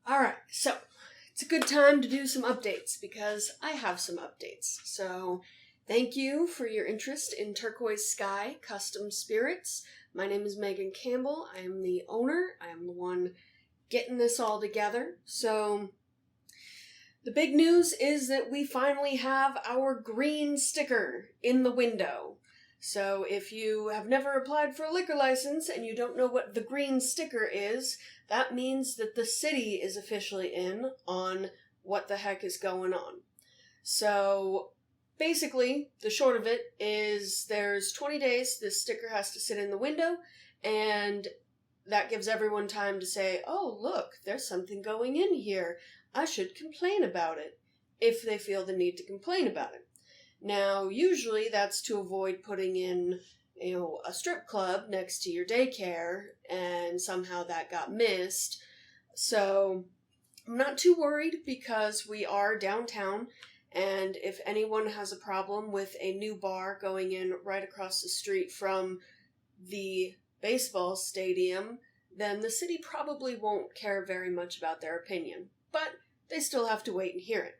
Alright, so it's a good time to do some updates because I have some updates. So thank you for your interest in Turquoise Sky Custom Spirits. My name is Megan Campbell. I am the owner. I am the one getting this all together. So the big news is that we finally have our green sticker in the window. So if you have never applied for a liquor license and you don't know what the green sticker is, that means that the city is officially in on what the heck is going on. So basically, the short of it is there's 20 days this sticker has to sit in the window, and that gives everyone time to say, oh, look, there's something going in here. I should complain about it, if they feel the need to complain about it. Now, usually that's to avoid putting in, a strip club next to your daycare, and somehow that got missed. So I'm not too worried because we are downtown, and if anyone has a problem with a new bar going in right across the street from the baseball stadium, then the city probably won't care very much about their opinion. But they still have to wait and hear it.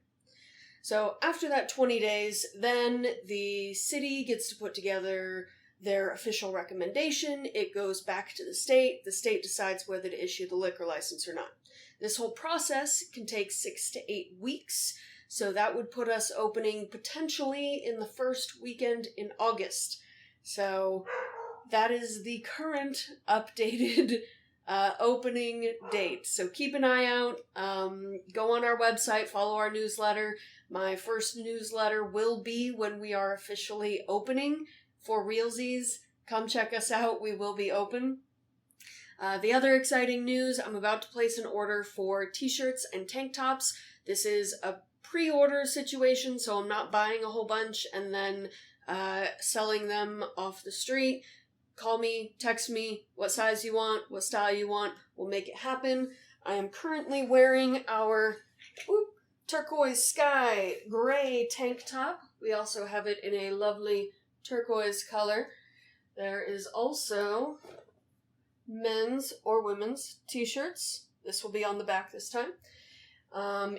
So after that 20 days, then the city gets to put together their official recommendation. It goes back to the state. The state decides whether to issue the liquor license or not. This whole process can take 6 to 8 weeks, so that would put us opening potentially in the first weekend in August. So that is the current updated opening date. So keep an eye out. Go on our website, follow our newsletter. My first newsletter will be when we are officially opening for realsies. Come check us out. We will be open. The other exciting news, I'm about to place an order for t-shirts and tank tops. This is a pre-order situation, so I'm not buying a whole bunch and then selling them off the street. Call me, text me, what size you want, what style you want. We'll make it happen. I am currently wearing our Turquoise Sky gray tank top. We also have it in a lovely turquoise color. There is also men's or women's t-shirts. This will be on the back this time.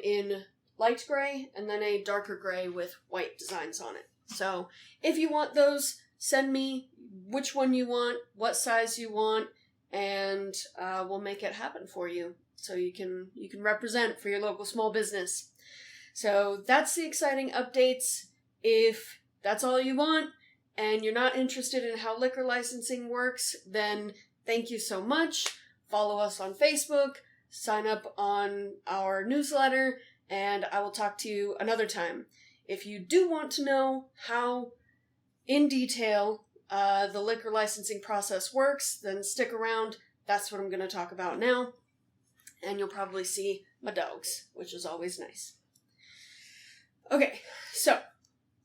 In light gray and then a darker gray with white designs on it. So if you want those, send me which one you want, what size you want, and we'll make it happen for you so you can represent for your local small business. So that's the exciting updates. If that's all you want and you're not interested in how liquor licensing works, then thank you so much. Follow us on Facebook, sign up on our newsletter, and I will talk to you another time. If you do want to know how in detail the liquor licensing process works, then stick around. That's what I'm going to talk about now. And you'll probably see my dogs, which is always nice. Okay, so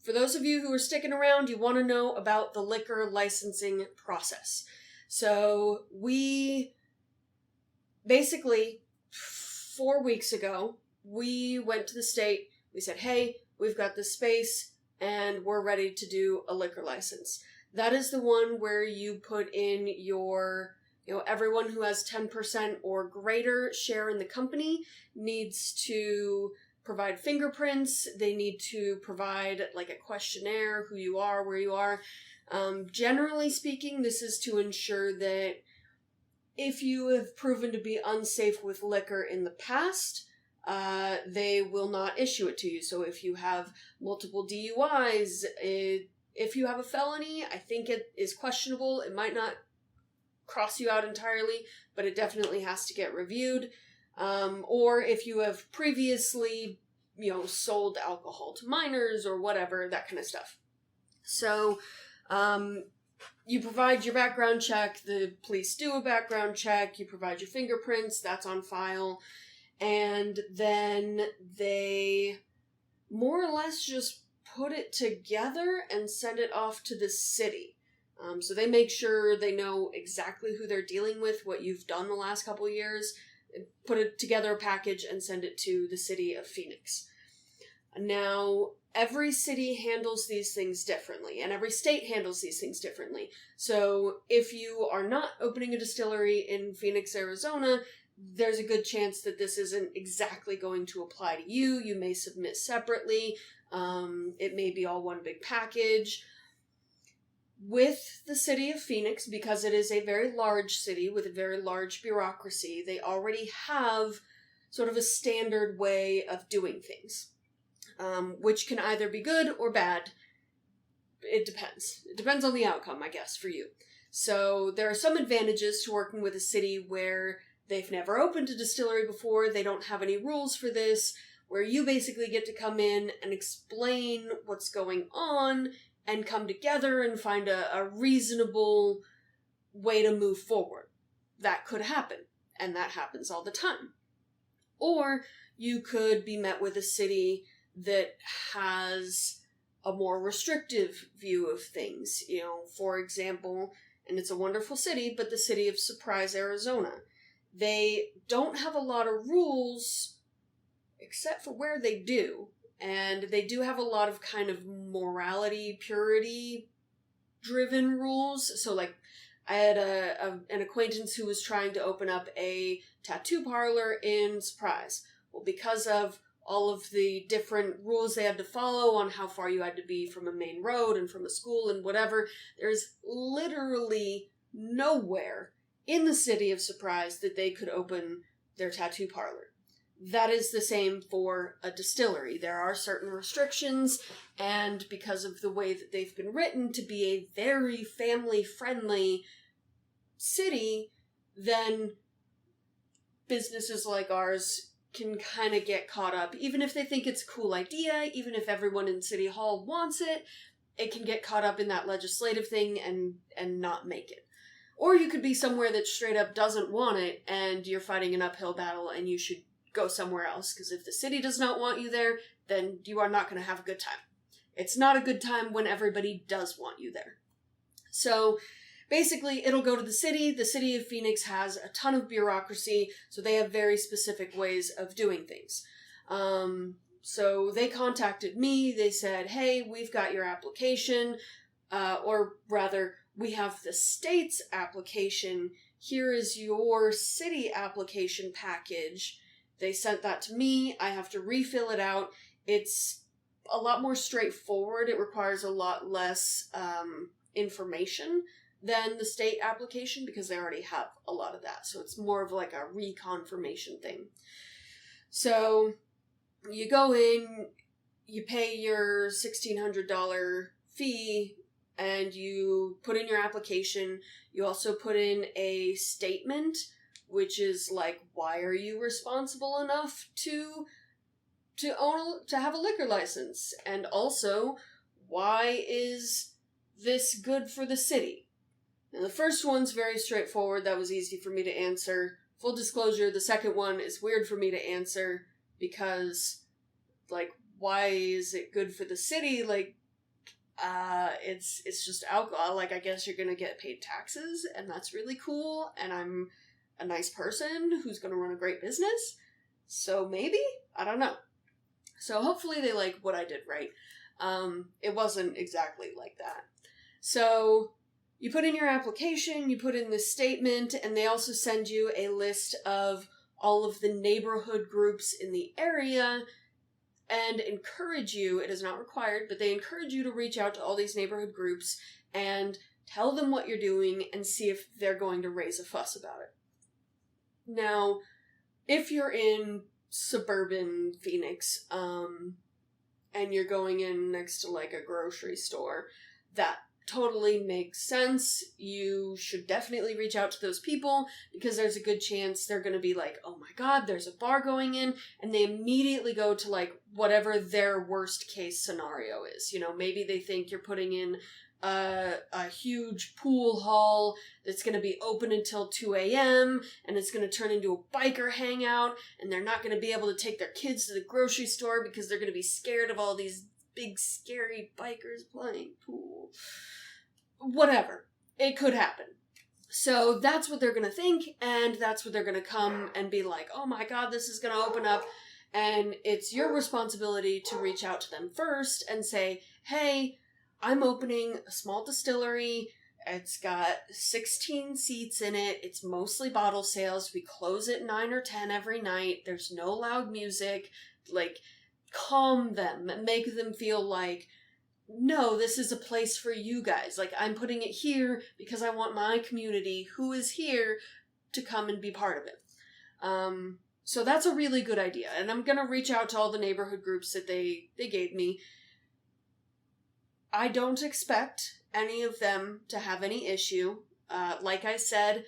for those of you who are sticking around, you want to know about the liquor licensing process. So we basically 4 weeks ago, we went to the state. We said, hey, we've got this space and we're ready to do a liquor license. That is the one where you put in your, everyone who has 10% or greater share in the company needs to provide fingerprints. They need to provide like a questionnaire, who you are, where you are. Generally speaking, this is to ensure that if you have proven to be unsafe with liquor in the past, they will not issue it to you. So if you have multiple DUIs, if you have a felony, I think it is questionable. It might not cross you out entirely, but it definitely has to get reviewed. Or if you have previously, sold alcohol to minors or whatever, that kind of stuff. So, you provide your background check, the police do a background check, you provide your fingerprints, that's on file, and then they more or less just put it together and send it off to the city. So they make sure they know exactly who they're dealing with, what you've done the last couple of years, put it together a package and send it to the city of Phoenix. Now, every city handles these things differently, and every state handles these things differently. So if you are not opening a distillery in Phoenix, Arizona, there's a good chance that this isn't exactly going to apply to you. You may submit separately. It may be all one big package. With the city of Phoenix, because it is a very large city with a very large bureaucracy, they already have sort of a standard way of doing things, which can either be good or bad. It depends. It depends on the outcome, I guess, for you. So there are some advantages to working with a city where they've never opened a distillery before, they don't have any rules for this, where you basically get to come in and explain what's going on and come together and find a reasonable way to move forward. That could happen, and that happens all the time. Or you could be met with a city that has a more restrictive view of things. You know, for example, and it's a wonderful city, but the city of Surprise, Arizona. They don't have a lot of rules, except for where they do. And they do have a lot of kind of morality, purity-driven rules. So, like, I had an acquaintance who was trying to open up a tattoo parlor in Surprise. Well, because of all of the different rules they had to follow on how far you had to be from a main road and from a school and whatever, there's literally nowhere in the city of Surprise that they could open their tattoo parlor. That is the same for a distillery. There are certain restrictions, and because of the way that they've been written to be a very family-friendly city, then businesses like ours can kind of get caught up. Even if they think it's a cool idea, even if everyone in City Hall wants it, it can get caught up in that legislative thing and not make it. Or you could be somewhere that straight up doesn't want it, and you're fighting an uphill battle, and you should go somewhere else, because if the city does not want you there, then you are not going to have a good time. It's not a good time when everybody does want you there. So basically, it'll go to the city. The city of Phoenix has a ton of bureaucracy, so they have very specific ways of doing things. So they contacted me. They said, hey, we've got your application, or rather, we have the state's application. Here is your city application package. They sent that to me. I have to refill it out. It's a lot more straightforward. It requires a lot less information than the state application because they already have a lot of that. So it's more of like a reconfirmation thing. So you go in, you pay your $1,600 fee, and you put in your application. You also put in a statement, which is like, why are you responsible enough to have a liquor license? And also, why is this good for the city? Now, the first one's very straightforward. That was easy for me to answer. Full disclosure, the second one is weird for me to answer because, like, why is it good for the city? Like, it's just alcohol. Like, I guess you're gonna get paid taxes, and that's really cool, and I'm a nice person who's going to run a great business. So maybe? I don't know. So hopefully they like what I did right. It wasn't exactly like that. So you put in your application, you put in this statement, and they also send you a list of all of the neighborhood groups in the area and encourage you, it is not required, but they encourage you to reach out to all these neighborhood groups and tell them what you're doing and see if they're going to raise a fuss about it. Now, if you're in suburban Phoenix, and you're going in next to like a grocery store, that totally makes sense. You should definitely reach out to those people because there's a good chance they're going to be like, oh my god, there's a bar going in, and they immediately go to like whatever their worst case scenario is. You know, maybe they think you're putting in a huge pool hall that's going to be open until 2 a.m. and it's going to turn into a biker hangout, and they're not going to be able to take their kids to the grocery store because they're going to be scared of all these big scary bikers playing pool. Whatever. It could happen. So that's what they're going to think, and that's what they're going to come and be like, oh my god, this is going to open up, and it's your responsibility to reach out to them first and say, hey, I'm opening a small distillery. It's got 16 seats in it. It's mostly bottle sales. We close at 9 or 10 every night. There's no loud music. Like, calm them and make them feel like, no, this is a place for you guys. Like, I'm putting it here because I want my community who is here to come and be part of it. So that's a really good idea. And I'm going to reach out to all the neighborhood groups that they gave me. I don't expect any of them to have any issue. Like I said,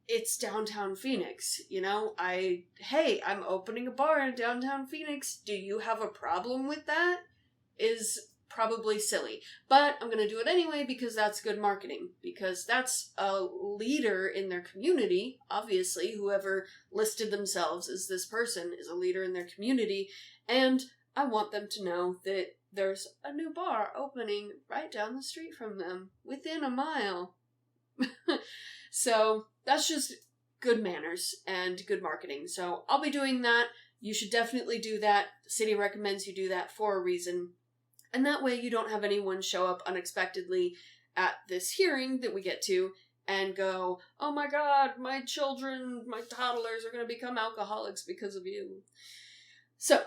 it's downtown Phoenix, you know? Hey, I'm opening a bar in downtown Phoenix. Do you have a problem with that? Is probably silly. But I'm going to do it anyway because that's good marketing. Because that's a leader in their community, obviously. Whoever listed themselves as this person is a leader in their community. And I want them to know that there's a new bar opening right down the street from them, within a mile. So that's just good manners and good marketing. So I'll be doing that. You should definitely do that. The city recommends you do that for a reason. And that way you don't have anyone show up unexpectedly at this hearing that we get to and go, oh my god, my children, my toddlers are going to become alcoholics because of you. So,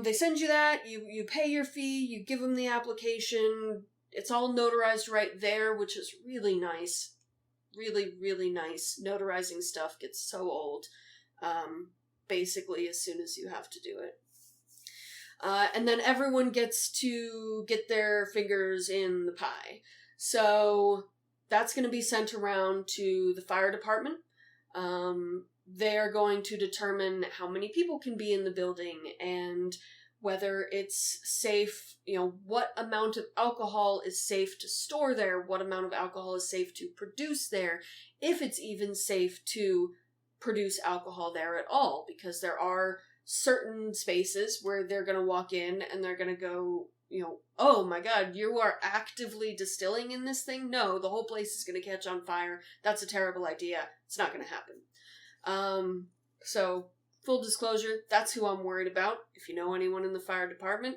they send you that, you pay your fee, you give them the application, it's all notarized right there, which is really nice. Really, really nice. Notarizing stuff gets so old, basically as soon as you have to do it. And then everyone gets to get their fingers in the pie. So that's going to be sent around to the fire department. They're going to determine how many people can be in the building and whether it's safe, you know, what amount of alcohol is safe to store there, what amount of alcohol is safe to produce there, if it's even safe to produce alcohol there at all, because there are certain spaces where they're going to walk in and they're going to go, you know, oh my god, you are actively distilling in this thing? No, the whole place is going to catch on fire. That's a terrible idea. It's not going to happen. So, full disclosure, that's who I'm worried about. If you know anyone in the fire department,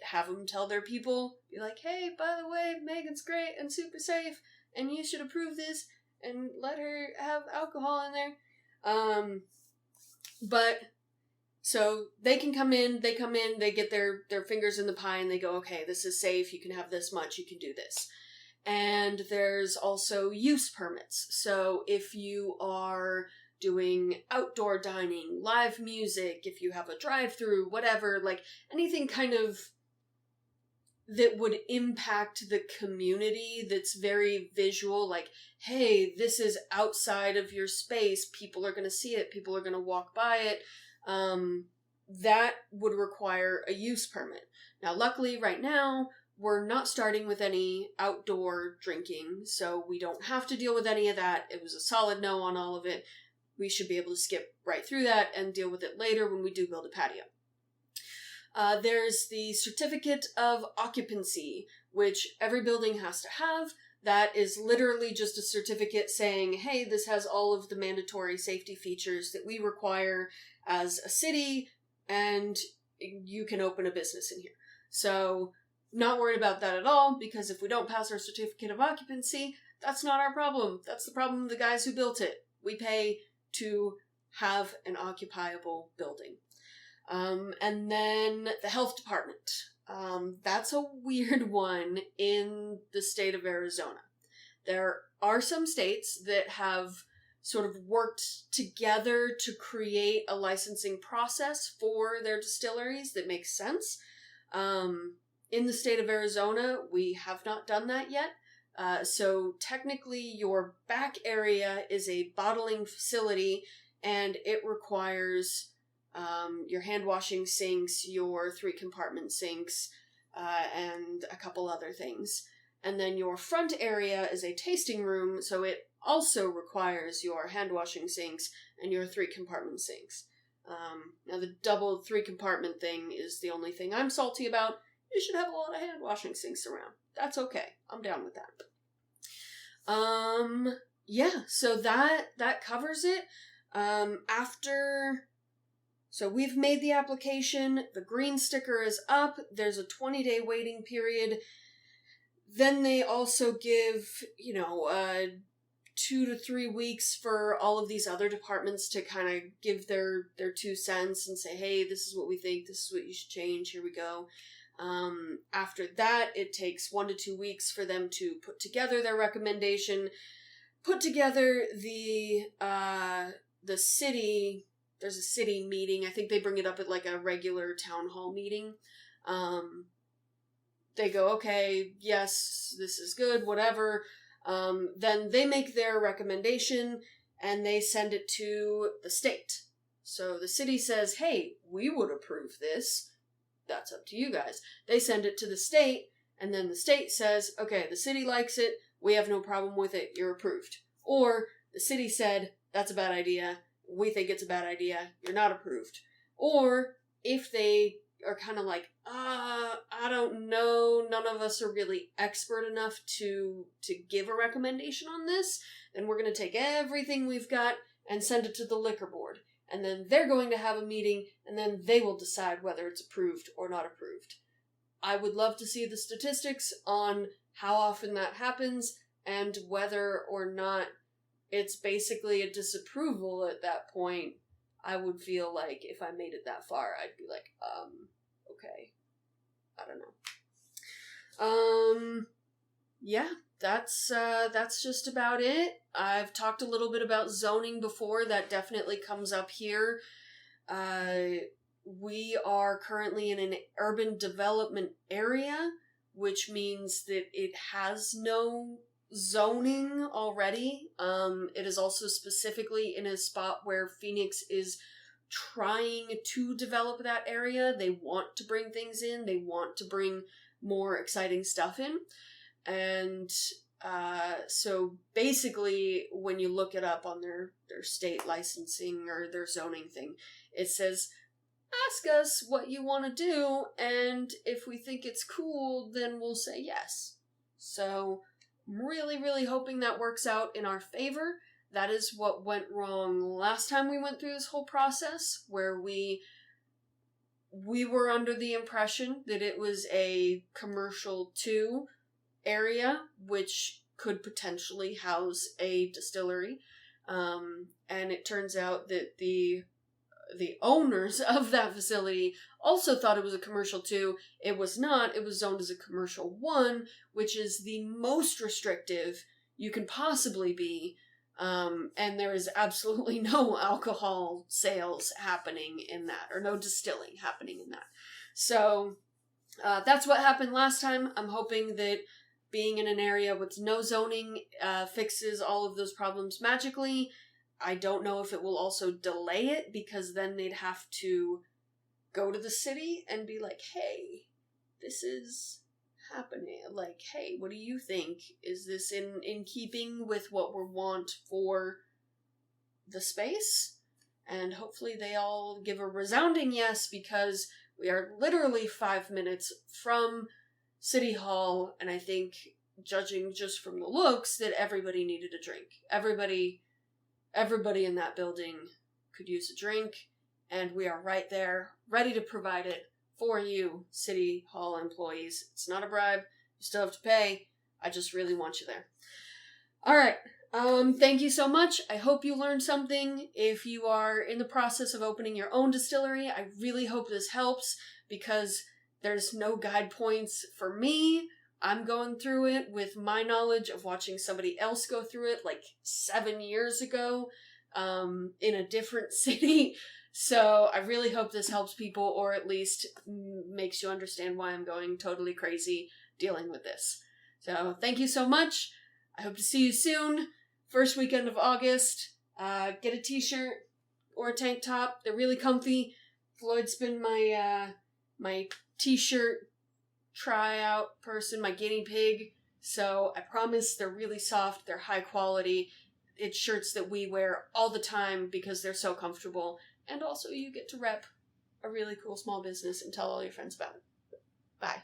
have them tell their people, be like, hey, by the way, Megan's great and super safe, and you should approve this, and let her have alcohol in there. But, so, they can come in, they get their fingers in the pie, and they go, okay, this is safe, you can have this much, you can do this. And there's also use permits. So, if you are doing outdoor dining, live music, if you have a drive-through, whatever, like anything kind of that would impact the community that's very visual, like, hey, this is outside of your space, people are going to see it, people are going to walk by it, that would require a use permit. Now, luckily, right now, we're not starting with any outdoor drinking, so we don't have to deal with any of that. It was a solid no on all of it. We should be able to skip right through that and deal with it later when we do build a patio. There's the certificate of occupancy, which every building has to have. That is literally just a certificate saying, hey, this has all of the mandatory safety features that we require as a city, and you can open a business in here. So, not worried about that at all, because if we don't pass our certificate of occupancy, that's not our problem. That's the problem of the guys who built it. We pay to have an occupiable building. And then the health department. That's a weird one in the state of Arizona. There are some states that have sort of worked together to create a licensing process for their distilleries that makes sense. In the state of Arizona, we have not done that yet. So technically your back area is a bottling facility, and it requires your hand washing sinks, your 3-compartment sinks, and a couple other things. And then your front area is a tasting room, so it also requires your hand washing sinks and your 3-compartment sinks. Now the double 3-compartment thing is the only thing I'm salty about. You should have a lot of hand washing sinks around. That's okay. I'm down with that. Yeah, so that covers it. So we've made the application, the green sticker is up, there's a 20-day waiting period. then they also give, 2 to 3 weeks for all of these other departments to kind of give their 2 cents and say, hey, this is what we think, this is what you should change, here we go. After that, it takes 1 to 2 weeks for them to put together their recommendation, put together the city. There's a city meeting. I think they bring it up at like a regular town hall meeting. They go, okay, yes, this is good, whatever. Then they make their recommendation and they send it to the state. So the city says, hey, we would approve this. That's up to you guys. They send it to the state, and then the state says, okay, the city likes it, we have no problem with it, you're approved. Or the city said, that's a bad idea, we think it's a bad idea, you're not approved. Or if they are kind of like, I don't know, none of us are really expert enough to give a recommendation on this, then we're going to take everything we've got and send it to the liquor board. And then they're going to have a meeting, and then they will decide whether it's approved or not approved. I would love to see the statistics on how often that happens, and whether or not it's basically a disapproval at that point. I would feel like if I made it that far, I'd be like, okay. I don't know. Yeah, that's just about it. I've talked a little bit about zoning before. That definitely comes up here. We are currently in an urban development area, which means that it has no zoning already. It is also specifically in a spot where Phoenix is trying to develop that area. They want to bring things in. They want to bring more exciting stuff in. And so basically, when you look it up on their state licensing or their zoning thing, it says, ask us what you want to do, and if we think it's cool, then we'll say yes. So I'm really, really hoping that works out in our favor. That is what went wrong last time we went through this whole process, where we were under the impression that it was a commercial 2 area, which could potentially house a distillery. And it turns out that the owners of that facility also thought it was a commercial 2. It was not. It was zoned as a commercial 1, which is the most restrictive you can possibly be. And there is absolutely no alcohol sales happening in that, or no distilling happening in that. So that's what happened last time. I'm hoping that being in an area with no zoning fixes all of those problems magically. I don't know if it will also delay it, because then they'd have to go to the city and be like, hey, this is happening. Like, hey, what do you think? Is this in keeping with what we want for the space? And hopefully they all give a resounding yes, because we are literally 5 minutes from City Hall, and I think, judging just from the looks, that everybody needed a drink. Everybody in that building could use a drink, and we are right there, ready to provide it for you, City Hall employees. It's not a bribe. You still have to pay. I just really want you there. All right. Thank you so much. I hope you learned something. If you are in the process of opening your own distillery, I really hope this helps, because there's no guide points for me. I'm going through it with my knowledge of watching somebody else go through it like 7 years ago, in a different city. So I really hope this helps people, or at least makes you understand why I'm going totally crazy dealing with this. So thank you so much. I hope to see you soon. First weekend of August. Get a t-shirt or a tank top. They're really comfy. Floyd's been my t-shirt tryout person, my guinea pig. So I promise they're really soft. They're high quality. It's shirts that we wear all the time because they're so comfortable. And also you get to rep a really cool small business and tell all your friends about it. Bye.